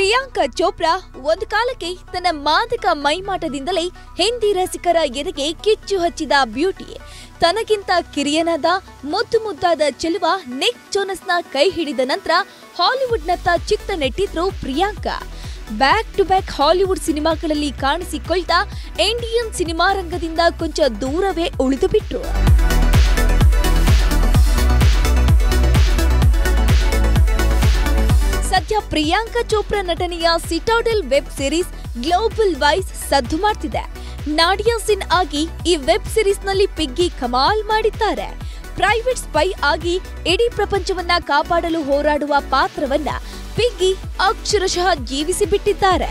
ಪ್ರಿಯಾಂಕಾ ಚೋಪ್ರಾ ಒಂದು ಕಾಲಕ್ಕೆ ತನ್ನ ಮಾದಕ ಮೈಮಾಟದಿಂದಲೇ ಹಿಂದಿ ರಸಿಕರ ಎದೆಗೆ ಕಿಚ್ಚು ಹಚ್ಚಿದ ಬ್ಯೂಟಿ. ತನಗಿಂತ ಕಿರಿಯನಾದ ಮುದ್ದಾದ ಚೆಲುವ ನಿಕ್ ಜೋನಸ್ನ ಕೈ ಹಿಡಿದ ನಂತರ ಹಾಲಿವುಡ್ನತ್ತ ಚಿತ್ತ ನೆಟ್ಟಿದ್ರು Priyanka. Back to back Hollywood ಸಿನಿಮಾಗಳಲ್ಲಿ ಕಾಣಿಸಿಕೊಳ್ತಾ ಇಂಡಿಯನ್ ಸಿನಿಮಾ ರಂಗದಿಂದ ಕೊಂಚ ದೂರವೇ ಉಳಿದು ಬಿಟ್ರು. ಸದ್ಯ ಪ್ರಿಯಾಂಕಾ ಚೋಪ್ರಾ ನಟನೆಯ Citadel web series global wise ಸದ್ದು ಮಾಡ್ತಿದೆ. ನಾಡಿಯಾ ಸಿನ್ ಆಗಿ ಈ ವೆಬ್ ಸೀರೀಸ್ ನಲ್ಲಿ ಪಿಗ್ಗಿ ಕಮಾಲ್ ಮಾಡಿದ್ದಾರೆ. ಪ್ರೈವೇಟ್ ಸ್ಪೈ ಆಗಿ ಇಡೀ ಪ್ರಪಂಚವನ್ನ ಕಾಪಾಡಲು ಹೋರಾಡುವ ಪಾತ್ರವನ್ನ ಪಿಗ್ಗಿ ಅಕ್ಷರಶಃ ಜೀವಿಸಿಬಿಟ್ಟಿದ್ದಾರೆ.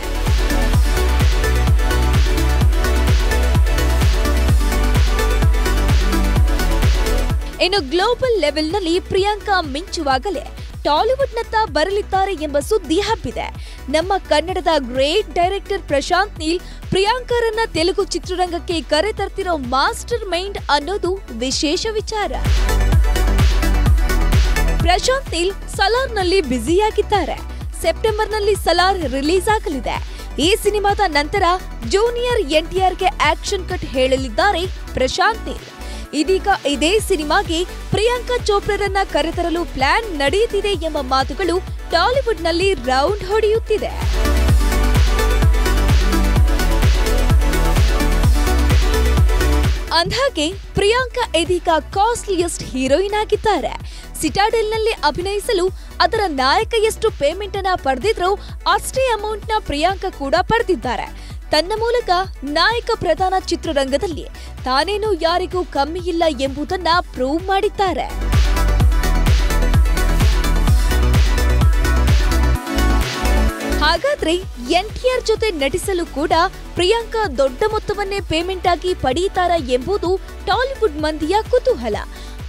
ಇನ್ನು ಗ್ಲೋಬಲ್ ಲೆವೆಲ್ನಲ್ಲಿ ಪ್ರಿಯಾಂಕಾ ಮಿಂಚುವಾಗಲೇ ಟಾಲಿವುಡ್ನತ್ತ ಬರಲಿದ್ದಾರೆ ಎಂಬ ಸುದ್ದಿ ಹಬ್ಬಿದೆ. ನಮ್ಮ ಕನ್ನಡದ ಗ್ರೇಟ್ ಡೈರೆಕ್ಟರ್ ಪ್ರಶಾಂತ್ ನೀಲ್ ಪ್ರಿಯಾಂಕಾರನ್ನ ತೆಲುಗು ಚಿತ್ರರಂಗಕ್ಕೆ ಕರೆತರ್ತಿರೋ ಮಾಸ್ಟರ್ ಮೈಂಡ್ ಅನ್ನೋದು ವಿಶೇಷ ವಿಚಾರ. ಪ್ರಶಾಂತ್ ನೀಲ್ ಸಲಾರ್ನಲ್ಲಿ ಬ್ಯುಸಿಯಾಗಿದ್ದಾರೆ. ಸೆಪ್ಟೆಂಬರ್ನಲ್ಲಿ ಸಲಾರ್ ರಿಲೀಸ್ ಆಗಲಿದೆ. ಈ ಸಿನಿಮಾದ ನಂತರ ಜೂನಿಯರ್ ಎನ್ಟಿಆರ್ಗೆ ಆಕ್ಷನ್ ಕಟ್ ಹೇಳಲಿದ್ದಾರೆ ಪ್ರಶಾಂತ್ ನೀಲ್. ಇದೀಗ ಇದೇ ಸಿನಿಮಾಗೆ ಪ್ರಿಯಾಂಕಾ ಚೋಪ್ರಾರನ್ನ ಕರೆತರಲು ಪ್ಲಾನ್ ನಡೆಯುತ್ತಿದೆ ಎಂಬ ಮಾತುಗಳು ಟಾಲಿವುಡ್ನಲ್ಲಿ ರೌಂಡ್ ಹೊಡೆಯುತ್ತಿದೆ. ಅಂದ್ಹಾಗೆ ಪ್ರಿಯಾಂಕಾ ಇದೀಗ ಕಾಸ್ಟ್ಲಿಯೆಸ್ಟ್ ಹೀರೋಯಿನ್ ಆಗಿದ್ದಾರೆ. ಸಿಟಾಡೆಲ್ನಲ್ಲಿ ಅಭಿನಯಿಸಲು ಅದರ ನಾಯಕ ಎಷ್ಟು ಪೇಮೆಂಟ್ ಅನ್ನ ಪಡೆದಿದ್ರೋ ಅಷ್ಟೇ ಅಮೌಂಟ್ ನ ಪ್ರಿಯಾಂಕಾ ಕೂಡ ಪಡೆದಿದ್ದಾರೆ. ತನ್ನ ಮೂಲಕ ನಾಯಕ ಪ್ರಧಾನ ಚಿತ್ರರಂಗದಲ್ಲಿ ತಾನೇನು ಯಾರಿಗೂ ಕಮ್ಮಿ ಇಲ್ಲ ಎಂಬುದನ್ನ ಪ್ರೂವ್ ಮಾಡಿದ್ದಾರೆ. ಹಾಗಾದ್ರೆ ಎನ್ಟಿಆರ್ ಜೊತೆ ನಟಿಸಲು ಕೂಡ ಪ್ರಿಯಾಂಕಾ ದೊಡ್ಡ ಮೊತ್ತವನ್ನೇ ಪೇಮೆಂಟ್ ಆಗಿ ಪಡೆಯುತ್ತಾರೆ ಎಂಬುದು ಟಾಲಿವುಡ್ ಮಂದಿಯ ಕುತೂಹಲ.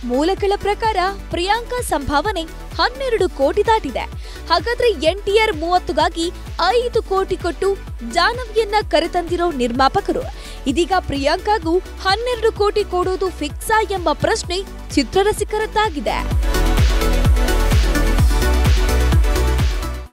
ಮೂಲಗಳ ಪ್ರಕಾರ ಪ್ರಿಯಾಂಕಾ ಸಂಭಾವನೆ 12 ಕೋಟಿ ದಾಟಿದೆ. ಹಾಗಾದ್ರೆ ಎನ್ಟಿಆರ್ 30ಗಾಗಿ 5 ಕೋಟಿ ಕೊಟ್ಟು ಜಾಹ್ನವಿಯನ್ನ ಕರೆತಂದಿರೋ ನಿರ್ಮಾಪಕರು ಇದೀಗ ಪ್ರಿಯಾಂಕಾಗೂ 12 ಕೋಟಿ ಕೊಡೋದು ಫಿಕ್ಸಾ ಎಂಬ ಪ್ರಶ್ನೆ ಚಿತ್ರರಸಿಕರದ್ದಾಗಿದೆ.